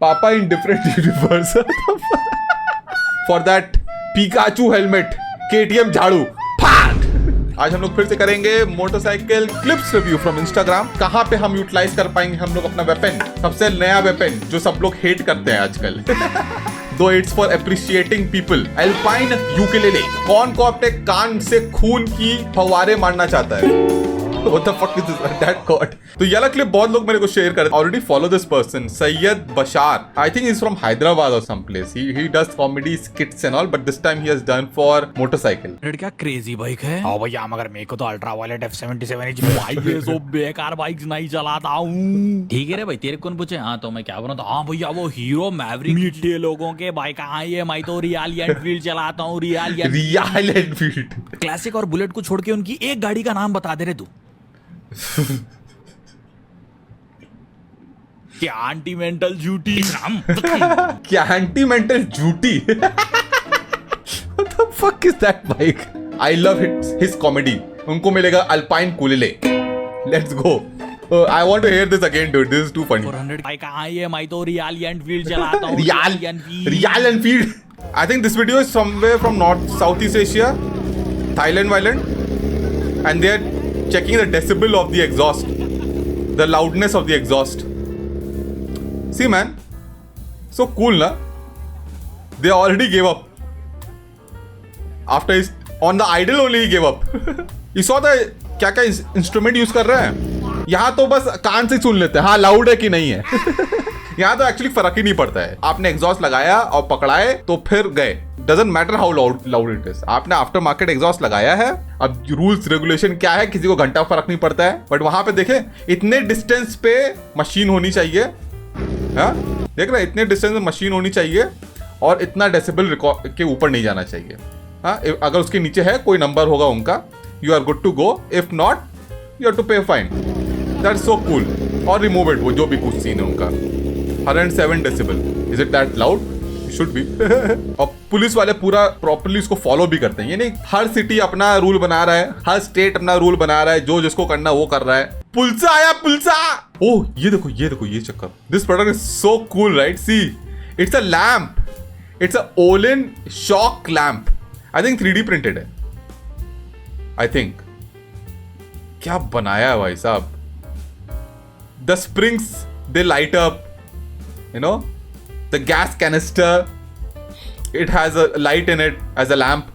पापा in different universe for that Pikachu helmet KTM झाड़ू आज हम लोग फिर से करेंगे motorcycle clips review from Instagram. कहां पे हम यूटिलाइज कर पाएंगे हम लोग अपना वेपन, सबसे नया वेपन जो सब लोग हेट करते हैं आजकल दो it's for appreciating people. Alpine ukulele. कौन को अपने कान से खून की फव्वारे मारना चाहता है? What the fuck is this? That God. तो ये वाला क्लिप बहुत लोग मेरे को शेयर कर already follow this person Syed Bashar. I think is from Hyderabad और some place. He does comedy skits and all but this time he has done for motorcycle. क्या क्रेजी बाइक है। हाँ भैया मगर मेरे को तो ultra violet F77 inch bike है, सो बेकार बाइक्स नहीं चलाता हूँ। ठीक है रे भाई, तेरे कौन पूछे? हाँ तो मैं क्या बोलूँ? हाँ भैया वो हीरो मैवरिक मिट्टे लोगों के बाइक आई है, मैं तो रियल एनफील्ड चलाता हूँ। रियल एनफील्ड क्लासिक और बुलेट को छोड़ के उनकी एक गाड़ी का नाम बता दे रहे तू। क्या एंटी मेंटल झूठी क्या एंटी मेंटल झूठी What the fuck is that bike? I love his comedy. उनको मिलेगा alpine कुलेले। Let's go. I want to hear this again, dude. This is too funny. 400 bike आई है, मैं तो रियल एनफील्ड चलाता हूँ। Real Enfield. I think this video is somewhere from North Southeast Asia, Thailand, and they are checking the decibel of the exhaust, the loudness of the exhaust. See man, so cool na? They already gave up. After on the idol only he gave up. You saw the क्या क्या instrument use कर रहे हैं? यहाँ तो बस कान से सुन लेते हैं हाँ लाउड है कि नहीं है यहाँ तो एक्चुअली फर्क ही नहीं पड़ता है। आपने एग्जॉस्ट लगाया और पकड़ाए तो फिर गए, doesn't matter how loud it is. आपने आफ्टर मार्केट एग्जॉस्ट लगाया है, अब रूल्स रेगुलेशन क्या है किसी को घंटा फर्क नहीं पड़ता है। बट वहां पे देखे इतने डिस्टेंस पे मशीन होनी चाहिए। हाँ देख रहे इतने डिस्टेंस में मशीन होनी चाहिए और इतना डेसिबल के ऊपर नहीं जाना चाहिए। हाँ अगर उसके नीचे है कोई नंबर होगा उनका, you are good to go. If not you have to pay fine. That's so cool. और रिमूव इट, वो जो भी कुछ सीन है उनका 107 decibel. Is it that loud? Should be. और पुलिस वाले पूरा प्रॉपर्ली उसको फॉलो भी करते हैं। यानी हर सिटी अपना रूल बना रहा है, हर स्टेट अपना रूल बना रहा है, जो जिसको करना वो कर रहा है। पुलसा आया पुलसा। ओह ये देखो ये चक्कर। This product is so cool right. See it's a lamp, it's a Olin shock lamp. I think 3D printed है। आई थिंक क्या बनाया है भाई साहब। The springs they light up, you know, the gas canister, it has a light in it as a lamp.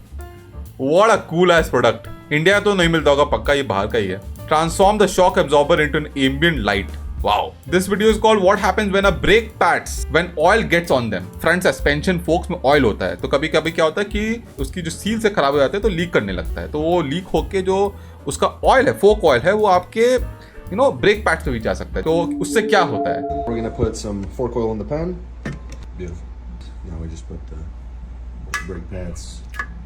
What a cool ass product. India तो नहीं मिलता होगा पक्का, ये बाहर का ही है। Transform the shock absorber into an ambient light. Wow. This video is called what happens when a brake pads when oil gets on them. Front suspension forks में oil होता है तो कभी कभी क्या होता है कि उसकी जो सील से खराब हो जाते हैं तो लीक करने लगता है। तो वो लीक होके जो उसका ऑयल है, फोक ऑयल है, वो आपके ब्रेक पैड्स पे भी जा सकता है। तो उससे क्या होता है? We're gonna put some fork oil in the pan. Beautiful. Now we just put the brake pads.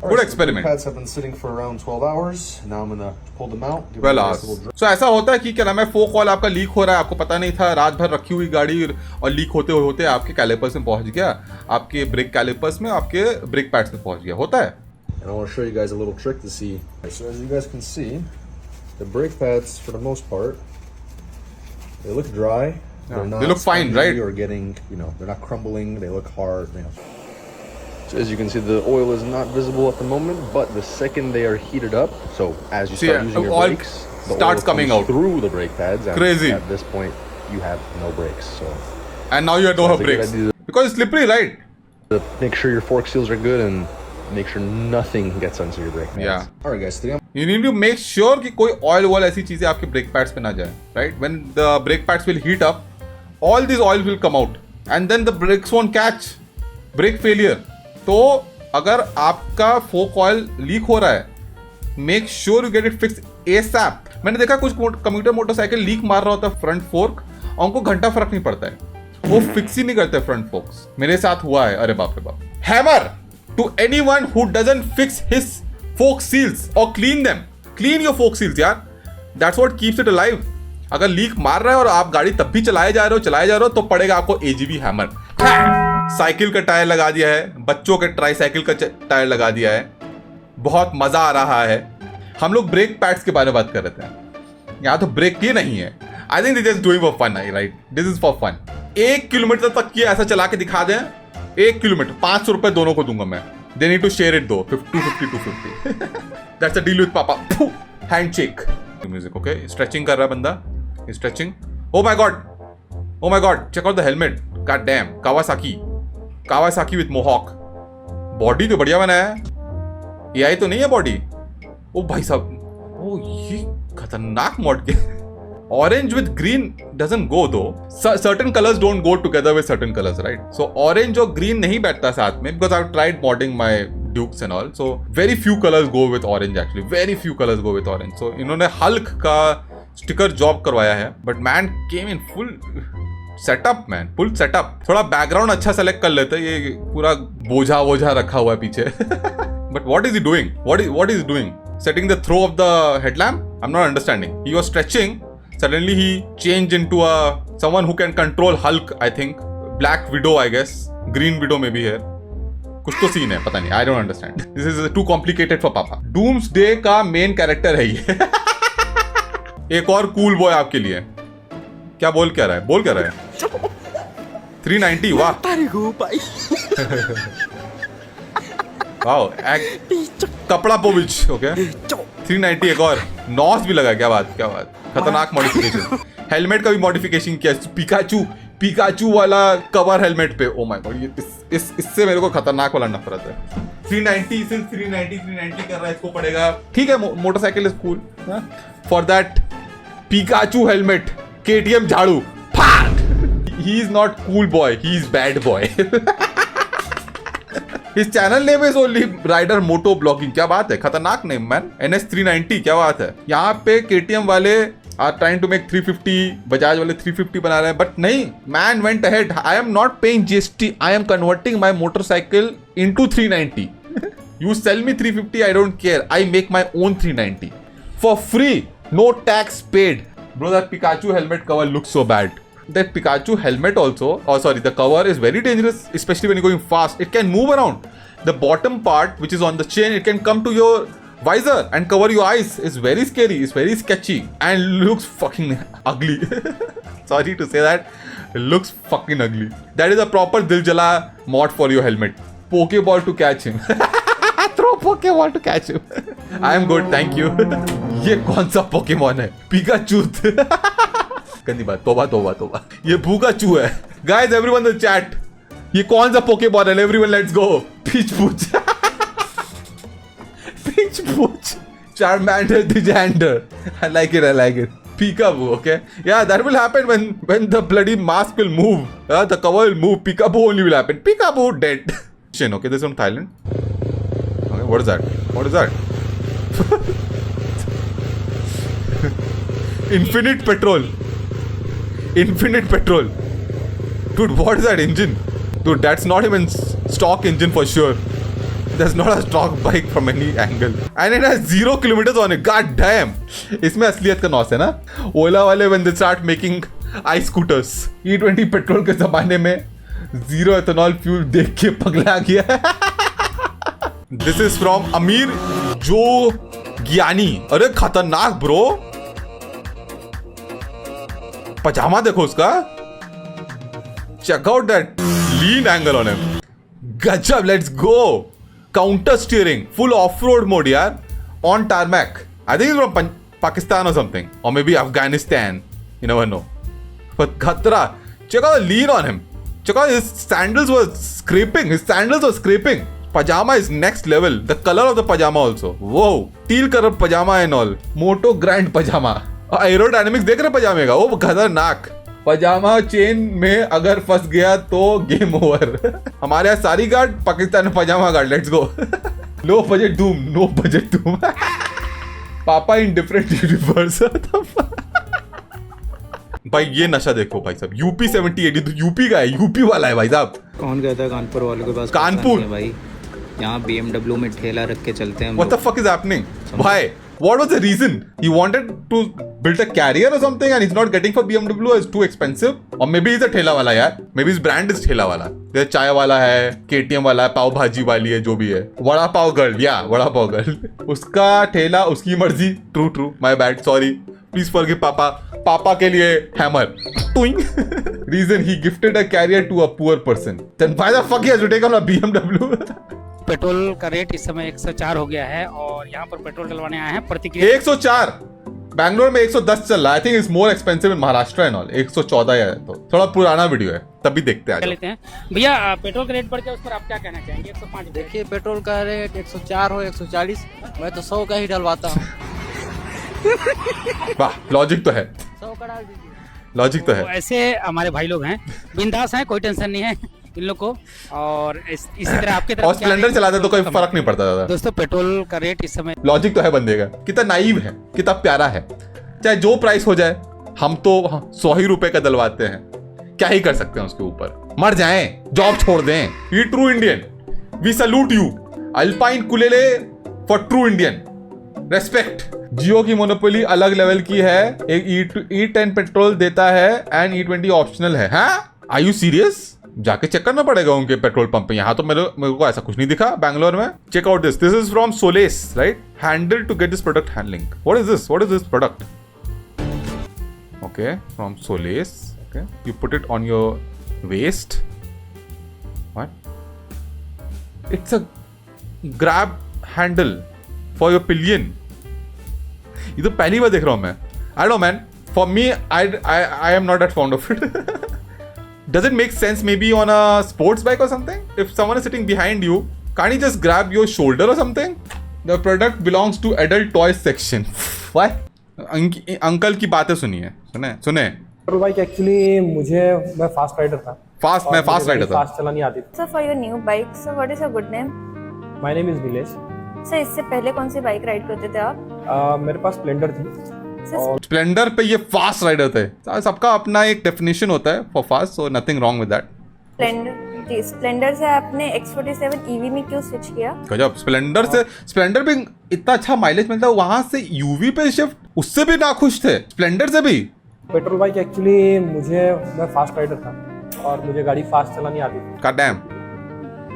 Good experiment. The pads have been sitting for around 12 hours. Now I'm gonna pull them out. give 12 them a nice hours. little dry. So ऐसा होता है कि क्या नाम है, फोक oil आपका leak हो रहा है, आपको पता नहीं था, रात भर रखी हुई गाड़ी और लीक होते होते आपके कैलिपर्स में पहुंच गया, आपके ब्रेक कैलिपर्स में, आपके ब्रेक पैड्स में पहुंच गया। होता है। And I want to show you guys a little trick to see. So as you guys can see, the brake pads for the most part, they look dry. They're not they look fine, spongy right? or getting, they're not crumbling. They look hard. So as you can see, the oil is not visible at the moment, but the second they are heated up, so as you start using your oil brakes, the starts oil coming comes out through the brake pads. And Crazy. At this point, you have no brakes. So and now you don't have that's a good brakes idea because it's slippery, right? to make sure your fork seals are good and make sure nothing gets onto your brake pads. Yeah. All right, guys. Today You need to make sure कि कोई oil wall ऐसी चीजें आपके brake pads पे ना जाए, right? When the brake pads will heat up, all this oil will come out and then the brakes won't catch. Brake failure. तो अगर आपका फोक ऑयल लीक हो रहा है, make sure you get it fix ASAP. मैंने देखा कुछ computer motorcycle leak मार रहा होता है फ्रंट फोर्क और उनको घंटा फर्क नहीं पड़ता है, वो फिक्स ही नहीं करते फ्रंट फोर्क्स। मेरे साथ हुआ है, अरे बाप रे बाप। Hammer to anyone who doesn't fix his fork seals or clean them. Clean your fork seals यार. That's what keeps it alive. अगर लीक मार रहा है और आप गाड़ी तब भी चलाए जा रहे हो तो पड़ेगा आपको AGV हैमर। साइकिल का टायर लगा दिया है, बच्चों के ट्राईसाइकिल का टायर लगा दिया है, बहुत मजा आ रहा है। हम लोग ब्रेक पैड्स के बारे में बात कर रहे थे, यहाँ तो ब्रेक ही नहीं है। I think this is doing for fun, right? This is for fun. 1 kilometre तक ये ऐसा चला के दिखा दें. 1 किलोमीटर 500 रुपए दोनों को दूंगा मैं. They need to share it दो. 250. That's a deal with papa. Handshake. Music. Okay, stretching कर रहा है बंदा. Stretching. Oh my god. Check out the helmet. Goddamn. Kawasaki with mohawk. Body तो बढ़िया बनाया है. एआई तो नहीं है बॉडी. ओ भाई साहब. ओ ये खतरनाक मॉड के. Orange with green doesn't go though. Certain colors don't go together with certain colors, right? So orange और green नहीं बैठता साथ में, because I've tried modding my Dukes and all. So very few colors go with orange actually. Very few colors go with orange. So इन्होंने Hulk का sticker job करवाया है, but man came in full setup man, full setup. थोड़ा background अच्छा select कर लेते. ये पूरा बोझा रखा हुआ है पीछे. But what is he doing? What is he doing? Setting the throw of the headlamp? I'm not understanding. He was stretching. Suddenly he changed into someone who can control Hulk, I think. Black Widow, I guess. Green Widow maybe here. कुछ तो scene है, पता नहीं. I don't understand. This is too complicated for Papa. Doomsday का main character है ये. एक और कूल बॉय आपके लिए. क्या बोल क्या रहा है? 390. वाह. वाओ. कपड़ा पोविच. ओके. 390 एक और. नॉस भी लगा. क्या बात. खतरनाक मॉडिफिकेशन. हेलमेट का भी मॉडिफिकेशन किया. पिकाचू वाला कवर हेलमेट पे. ओ माय गॉड. ये इससे मेरे को खतरनाक वाला नफरत है. 390 से 390 कर रहा है. इसको पड़ेगा. ठीक है, motorcycle is cool for that. Pikachu helmet. KTM झाड़ू. He is not cool boy, he is bad boy. His channel name is only Rider Moto Blogging. क्या बात है. खतरनाक नेम मैन. NS390. क्या बात है. यहाँ पे KTM वाले are trying to make 350, Bajaj वाले 350 बना रहे हैं, बट नहीं. Man went ahead. I am not paying GST. I am converting my motorcycle into 390. You sell me 350, I don't care. I make my own 390 for free. No tax paid. Bro, that Pikachu helmet cover looks so bad. That Pikachu helmet also, the cover is very dangerous, especially when you're going fast. It can move around. The bottom part, which is on the chain, it can come to your visor and cover your eyes. It's very scary. It's very sketchy and looks fucking ugly. Sorry to say that. It looks fucking ugly. That is a proper Diljala mod for your helmet. Pokeball to catch him. Throw Pokeball to catch him. I am good, thank you. ये कौन सा Pokemon है? Pikachu. गंदी बात. तोबा. ये भूकाचू है. Guys, everyone in the chat. ये कौन सा पोकेबॉल है? Everyone, let's go. Pitchpooch. Charmander, Dijander. I like it. Peekaboo, okay? Yeah, that will happen when the bloody mask will move. The cover will move. Peekaboo only will happen. Peekaboo dead. Okay, this is from Thailand. Okay, what is that? Infinite petrol. Dude, what is that engine? Dude, that's not even stock engine for sure. That's not a stock bike from any angle. And it has 0 kilometers on it. God damn. इसमें असलियत का नॉस है ना. ओला वाले when they start making i-scooters. E20 petrol के जमाने में 0 ethanol fuel देख के पगला गया. This is from अमीर जो ज्ञानी. अरे खतरनाक ब्रो. पजामा देखो उसका. Check out that lean angle on him. Gajab, let's go. Counter steering, full off-road mode यार. On tarmac. I think it's from Pakistan or something, or maybe Afghanistan. You never know. But khatra. Check out the lean on him. Check out his sandals were scraping. Pajama is next level. The color of the pajama also. Whoa. Teal color pajama and all. Moto Grand pajama. Aerodynamics देख रहे पजामे का. वो खतरनाक. पजामा chain में अगर फंस गया तो गेम ओवर. हमारे यहाँ सारी गार्ड, पाकिस्तान में pyjama guard. Let's go. No budget धूम. पापा इन डिफरेंट यूनिवर्स. भाई ये नशा देखो भाई साहब. यूपी 7080 तो यूपी का है. यूपी वाला है भाई साहब. कौन कहता है कानपुर वालों के पास? कानपुर भाई यहाँ BMW में ठेला रख के चलते हैं. What the fuck is happening? Why? What was the reason? He wanted to build a carrier or something and he's not getting for BMW. It's too expensive. Or maybe he's a ठेला वाला यार. Maybe his brand is ठेला वाला. जैसे चाय वाला है, KTM वाला है, पाव भाजी वाली है, जो भी है. वड़ा पाव गर्ल. या वड़ा पाव गर्ल. उसका ठेला, उसकी मर्जी. True. My bad. Sorry. Please forgive Papa पापा के लिए hammer towing reason he gifted a carrier to a poor person then why the fuck he has to take on a BMW petrol का rate इस समय 104 हो गया है और यहाँ पर पेट्रोल डलवाने आए हैं प्रतिक्रिया 104 बैंगलोर में 110 चल रहा है I think it's more expensive in Maharashtra and all 114 है तो थोड़ा पुराना वीडियो है तभी देखते हैं कर आज लेते हैं। भैया पेट्रोल का रेट बढ़ गया उस पर आप क्या कहना चाहेंगे? 105 देखिए पेट्रोल का रेट 104 हो 140 मैं तो 100 का ही डलवाता हूँ। वाह लॉजिक तो है 100 का डाल दीजिए। लॉजिक तो है तो ऐसे हमारे भाई लोग हैं, बिंदास हैं, कोई टेंशन नहीं है इन लोग को। और इसी तरह आपके तरफ और स्प्लेंडर चलाते तो कोई फर्क नहीं पड़ता ज्यादा दोस्तों पेट्रोल का रेट इस समय लॉजिक तो है बंदे का कितना नाइव है कितना प्यारा है चाहे जो प्राइस हो जाए हम तो 100 ही रुपए का डलवाते हैं क्या ही कर सकते हैं उसके ऊपर मर जाएं जॉब छोड़ दें ये true Indian we salute you अल्पाइन कुलेले for true Indian respect Jio की मोनोपोली अलग लेवल की है एक E10 पेट्रोल देता है एंड E20 ऑप्शनल है आर यू सीरियस जाके चेक करना पड़ेगा उनके पेट्रोल पंप पे यहाँ तो मेरे को ऐसा कुछ नहीं दिखा बैंगलोर में check out this is from Solace right handle to get this product handling what is this product okay from Solace okay you put it on your waist what it's a grab handle for your pillion ये तो पहली बार देख रहा हूं मैं I don't know man for me I am not that fond of it does it make sense maybe on a sports bike or something if someone is sitting behind you can't you just grab your shoulder or something the product belongs to adult toys section why uncle की बातें सुनिए सुने petrol bike actually मैं fast rider था मैं fast rider था fast चलानी आती थी So for your new bike, so what is your good name? My name is Nilesh sir इससे पहले कौन सी बाइक राइड करते थे आप? मेरे पास स्प्लेंडर थी सर स्प्लेंडर पे ये फास्ट राइडर थे सबका अपना एक डेफिनेशन होता है for fast so nothing wrong with that Splendor से आपने X47 EV में क्यों स्विच किया? गजब स्प्लेंडर पे इतना अच्छा माइलेज मिलता है वहां से यूवी पे शिफ्ट उससे भी नाखुश थे स्प्लेंडर से भी पेट्रोल बाइक एक्चुअली मैं फास्ट राइडर था और मुझे गाड़ी फास्ट चलानी आती थी का डैम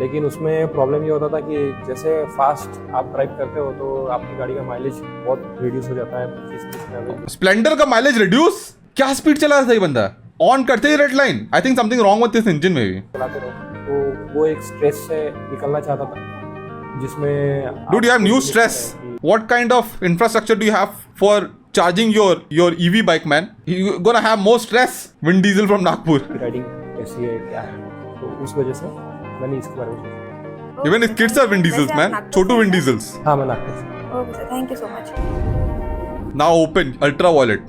लेकिन उसमें प्रॉब्लम ये होता था कि जैसे फास्ट आप ड्राइव करते हो तो आपकी गाड़ी का माइलेज बहुत रिड्यूस हो जाता है स्प्लेंडर का माइलेज रिड्यूस क्या स्पीड चला रहा था ये बंदा ऑन करते ही red line I think something wrong with this engine में भी चलाते रहो तो वो एक स्ट्रेस से निकलना चाहता था जिसमें Dude, you have new stress. What kind of infrastructure do you have for charging your EV bike, man? You're gonna have more stress. Vin Diesel from Nagpur. Riding कैसी है क्या है तो उस वजह से मैंने इसके बारे में सोचा। Even his kids are Vin Diesels, man. Chotu Vin Diesels. हाँ मैं नागपुर से okay sir thank you so much. Now open Ultraviolet.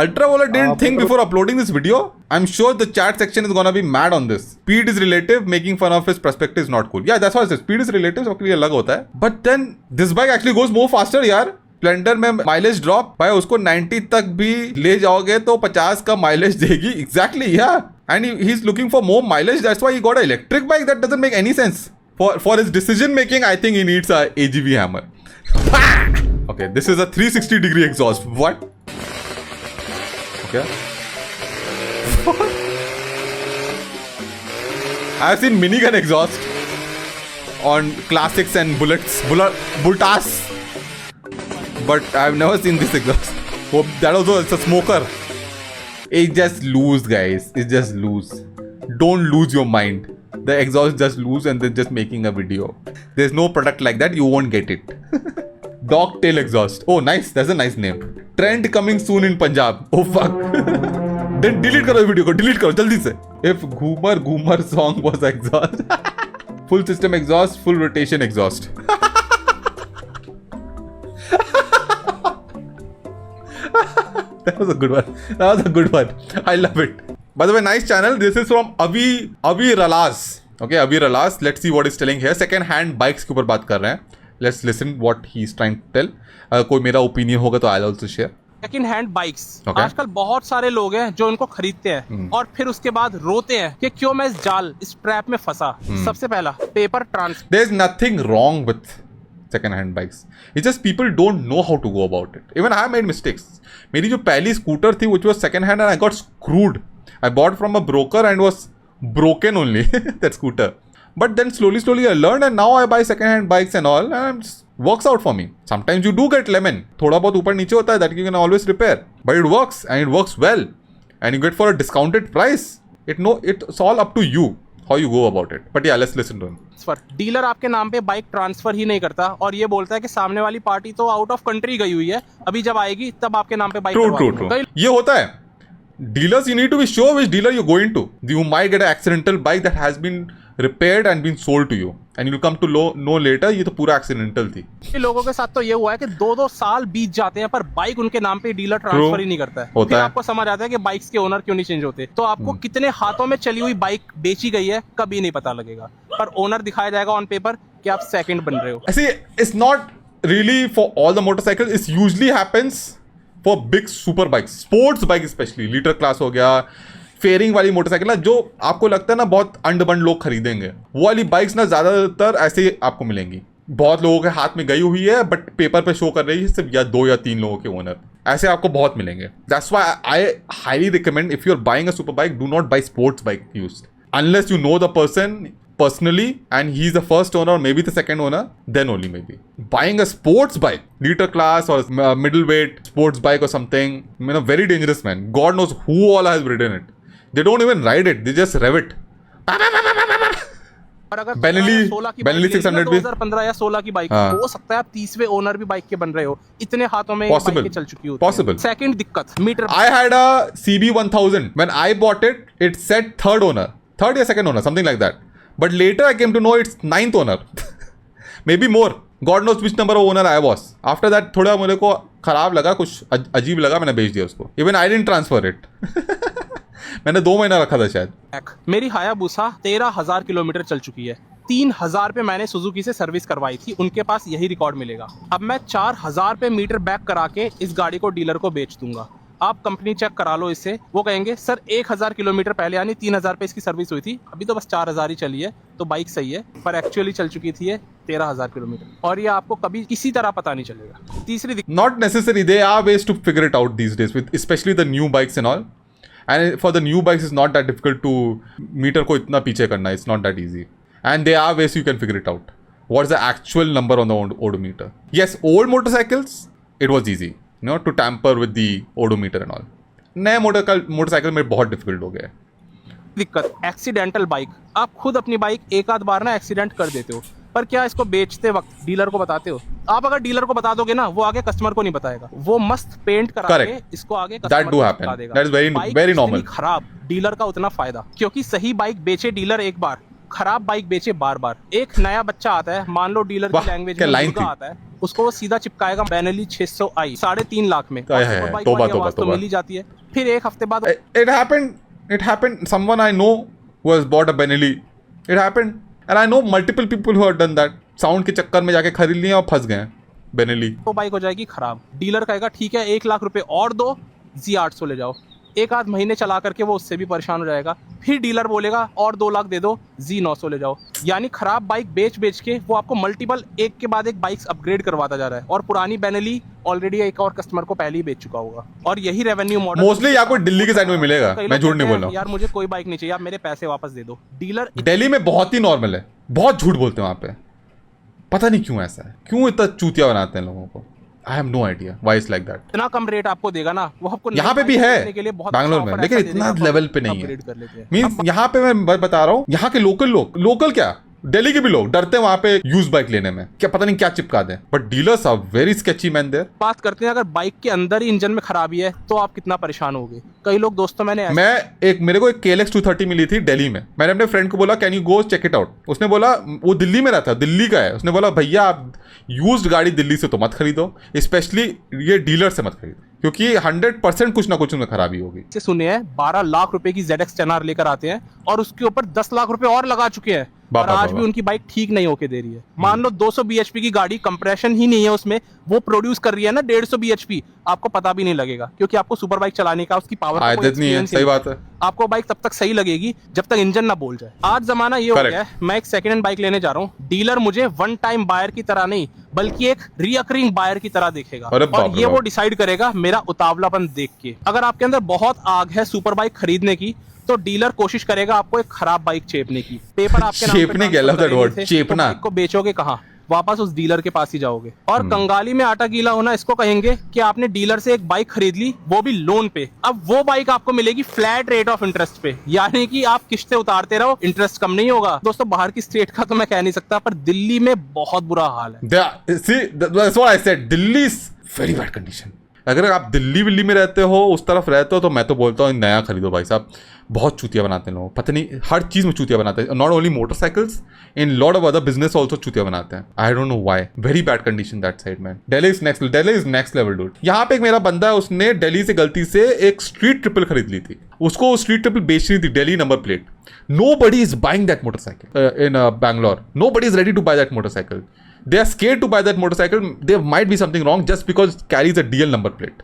Ultraviolet didn't think before uploading this video. I'm sure the chat section is gonna be mad on this. Speed is relative. Making fun of his perspective is not cool. Yeah, that's what I said. Speed is relative. सबके लिए अलग होता है. But then this bike actually goes more faster, यार. Splendor में mileage drop भाई उसको 90 तक भी ले जाओगे तो 50 का माइलेज देगी एग्जैक्टली या and he is looking for more mileage that's why he got a electric bike that doesn't make any sense for his decision making I think he needs a AGV hammer okay this is a 360 degree exhaust what okay I have seen minigun exhaust on classics and bultas but I've never seen this exhaust. Oh, that also it's a smoker. It just loose, guys. It's just loose. Don't lose your mind. The exhaust just loose and they're just making a video. There's no product like that. You won't get it. Dog tail exhaust. Oh, nice. That's a nice name. Trend coming soon in Punjab. Oh fuck. Then delete करो video को. Delete करो जल्दी से. If Goomer song was exhaust. Full system exhaust. Full rotation exhaust. That was a good one. I love it. By the way, nice channel. This is from Avi Ralas. Okay, Avi Ralas. Let's see what he's telling here. Second hand bikes के ऊपर बात कर रहे हैं. Let's listen what he's trying to tell. कोई मेरा opinion होगा तो I'll also share. Second hand bikes Okay. आजकल बहुत सारे लोग हैं जो इनको खरीदते हैं और फिर उसके बाद रोते हैं कि क्यों मैं इस जाल इस ट्रैप में फंसा। सबसे पहला paper transfer There's nothing wrong with second-hand bikes. It's just people don't know how to go about it. Even I made mistakes. मेरी जो पहली स्कूटर थी which was second-hand and I got screwed. I bought from a broker and was broken only that scooter. But then slowly I learned and now I buy second-hand bikes and all and I'm works out for me. Sometimes you do get lemon. थोड़ा बहुत ऊपर नीचे होता है, that you can always repair. But it works and it works well. And you get for a discounted price. It's all up to you how you go about it. But yeah, let's listen to him. Dealer आपके नाम पे bike transfer ही नहीं करता और ये बोलता है कि सामने वाली पार्टी तो आउट ऑफ कंट्री गई हुई है, अभी जब आएगी तब आपके नाम पे बाइक True. ये होता है. Dealers, you need to be sure which dealer you're going to. You might get an accidental bike that has been repaired and been sold to you, and you'll come to know later ये तो पूरा accidental थी. लोगों के साथ तो ये हुआ है कि 2-2 साल बीत जाते हैं पर बाइक उनके नाम पे डीलर ट्रांसफर ही नहीं करता है. फिर आपको समझ आता है कि बाइक्स के ओनर क्यों नहीं चेंज होते. तो आपको कितने हाथों में चली हुई बाइक बेची गई है कभी नहीं पता लगेगा, पर ओनर दिखाया जाएगा ऑन पेपर कि आप सेकंड बन रहे हो. See, it's not really for all the motorcycles. It usually happens for big super bikes, sports bike especially, litre class हो गया, फेयरिंग वाली मोटरसाइकिल ना, जो आपको लगता है ना बहुत अंड-बंड लोग खरीदेंगे, वो वाली बाइक्स ना ज्यादातर ऐसे ही आपको मिलेंगी. बहुत लोगों के हाथ में गई हुई है बट पेपर पे शो कर रही है सिर्फ या 2 या 3 लोगों के ओनर. ऐसे आपको बहुत मिलेंगे. That's why I highly recommend if you're buying a super bike, do not buy sports bike used unless you know the person personally and he's the first owner or maybe the second owner, then only maybe. Buying a sports bike, liter class or middleweight sports bike or something, very dangerous, man. God knows who all has ridden it. They don't even ride it, they just rev it. Benelli 600 भी 2015 या 16 की bike हो सकता है आप 30वें owner भी bike के बन रहे हो, इतने हाथों में बाइक चल चुकी होती है. Possible. सेकंड दिक्कत metre. I had a CB1000 when I bought it. It said third या second owner, something like that. But later I came to know it's 9th owner. Maybe more. God knows which number of owner I was. After that थोड़ा मेरे को खराब लगा, कुछ अजीब लगा, मैंने बेच दिया उसको. Even I didn't transfer it. मैंने 2 महीना रखा था शायद. मेरी हायाबुसा 13,000 किलोमीटर चल चुकी है. 3,000 पे मैंने सुजुकी से सर्विस करवाई थी, उनके पास यही रिकॉर्ड मिलेगा. अब मैं 4,000 पे मीटर बैक करा के इस गाड़ी को डीलर को बेच दूंगा. आप कंपनी चेक करा लो इससे, वो कहेंगे सर 1,000 किलोमीटर पहले यानी 3,000 पे इसकी सर्विस हुई थी, अभी तो बस 4,000 ही चली है, तो बाइक सही है, पर एक्चुअली चल चुकी थी ये 13,000 किलोमीटर, और ये आपको कभी किसी तरह पता नहीं चलेगा. तीसरी not necessary, there are ways to figure it out these days with especially the new bikes and all, and for the new bikes it's not that difficult to metre को इतना पीछे करना, it's not that easy, and there are ways you can figure it out. What's the actual number on the odometer? Yes, old motorcycles it was easy, to tamper with the odometer and all. नए motorcycle में बहुत difficult हो गया है. दिक्कत accidental bike. आप खुद अपनी बाइक एक आध बार ना एक्सीडेंट कर देते हो, पर क्या इसको बेचते वक्त डीलर को बताते हो? आप अगर डीलर को बता दोगे ना, वो आगे कस्टमर को नहीं बताएगा, वो मस्त पेंट करा के इसको आगे कस्टमर को बता देगा. That is very normal. खराब डीलर का उतना फायदा, क्योंकि सही बाइक बेचे डीलर एक बार, खराब बाइक बेचे बार बार. एक नया बच्चा आता है, मान लो डीलर की लैंग्वेज में मुर्गा आता है, उसको वो सीधा चिपकाएगा बेनेली 600i 3.5 लाख में. तो मिल ही जाती है. फिर एक हफ्ते बाद it happened someone I know who has bought a Benelli. It happened and I know multiple people who have done that. Sound के चक्कर में जाके खरीद लिए और फंस गए बेनेली. तो बाइक हो जाएगी खराब. डीलर कहेगा ठीक है 1 लाख रुपए और दो, Z800 ले जाओ. एक आध महीने चला करके वो उससे भी परेशान हो जाएगा. फिर डीलर बोलेगा और 2 लाख दे दो, Z900 ले जाओ. यानी खराब बाइक बेच के वो आपको मल्टीपल एक के बाद एक बाइक्स अपग्रेड करवाता जा रहा है, और पुरानी बेनेली ऑलरेडी एक और कस्टमर को पहले ही बेच चुका होगा. और यही रेवेन्यू मॉडल मोस्टली आपको दिल्ली के साइड में मिलेगा. मैं झूठ नहीं बोल रहा हूँ यार, मुझे कोई बाइक नहीं चाहिए, आप मेरे पैसे वापस दे दो. डीलर दिल्ली में बहुत ही नॉर्मल है, बहुत झूठ बोलते हैं वहाँ पे. पता नहीं क्यों ऐसा है, क्यों इतना चूतिया बनाते हैं लोगों को. I have no idea why it's like that. इतना कम रेट आपको देगा ना, वो आपको यहाँ पे भी है बैंगलोर में, लेकिन इतना लेवल पे नहीं है. मींस यहाँ पे मैं बता रहा हूँ, यहाँ के लोकल क्या दिल्ली के भी लोग डरते हैं वहाँ पे यूज बाइक लेने में, क्या पता नहीं क्या चिपका दें. But dealers are very sketchy man there. बात करते हैं अगर बाइक के अंदर ही इंजन में खराबी है तो आप कितना परेशान होगे. कई लोग दोस्तों मेरे को एक KLX 230 मिली थी दिल्ली में. मैंने अपने फ्रेंड को बोला can you go check it out. उसने बोला, वो दिल्ली में रहता है, दिल्ली का है. उसने बोला भैया आप यूज्ड गाड़ी दिल्ली से तो मत खरीदो, स्पेशली ये डीलर से मत खरीदो, क्योंकि 100% कुछ ना कुछ उनमें खराबी होगी. सुनिए 12 लाख रुपए की ZX 10R लेकर आते हैं और उसके ऊपर 10 लाख रुपए और लगा चुके हैं, और आज भी उनकी बाइक ठीक नहीं होके दे रही है. मान लो 200 bhp की गाड़ी, कंप्रेशन ही नहीं है उसमें, वो प्रोड्यूस कर रही है ना 150 bhp, आपको पता भी नहीं लगेगा, क्योंकि आपको सुपर बाइक चलाने का उसकी पावर आदत नहीं है. सही बात है. आपको बाइक तब तक सही लगेगी जब तक इंजन ना बोल जाए. आज जमाना ये हो गया है, मैं एक सेकंड हैंड बाइक लेने जा रहा हूँ, डीलर मुझे वन टाइम बायर की तरह नहीं बल्कि एक रिकरिंग बायर की तरह देखेगा, और ये वो डिसाइड करेगा मेरा उतावलापन देख के. अगर आपके अंदर बहुत आग है सुपर बाइक खरीदने की, तो डीलर कोशिश करेगा आपको एक खराब बाइक चेपने की. पेपर आपके नाम पे चेपने के लव दैट वर्ड, चेपना को बेचोगे कहाँ? वापस उस डीलर के पास ही जाओगे। और कंगाली में आटा गीला होना इसको कहेंगे कि आपने डीलर से एक बाइक खरीद ली, वो भी लोन पे। अब वो बाइक आपको मिलेगी फ्लैट रेट ऑफ इंटरेस्ट पे, यानी कि आप किस्तें उतारते रहो, इंटरेस्ट कम नहीं होगा। दोस्तों बाहर की स्टेट का तो मैं कह नहीं सकता, पर दिल्ली में बहुत बुरा हाल है। that's what I said. Delhi is very bad condition. अगर आप दिल्ली विल्ली में रहते हो, उस तरफ रहते हो, तो मैं तो बोलता हूँ नया खरीदो भाई साहब। बहुत चूतिया बनाते हैं लोग, पता नहीं हर चीज में चूतिया बनाते हैं। Not only motorcycles, in lot of other business also चूतिया बनाते हैं। I don't know why, very bad condition that side man. Delhi is next level dude. यहाँ पे एक मेरा बंदा है, उसने दिल्ली से गलती से एक स्ट्रीट ट्रिपल खरीद ली थी। उसको स्ट्रीट ट्रिपल बेचनी थी, Delhi number plate. Nobody is buying that motorcycle in Bangalore. Nobody is ready to buy that motorcycle. They are scared to buy that motorcycle. There might be something wrong just because it carries a DL number plate.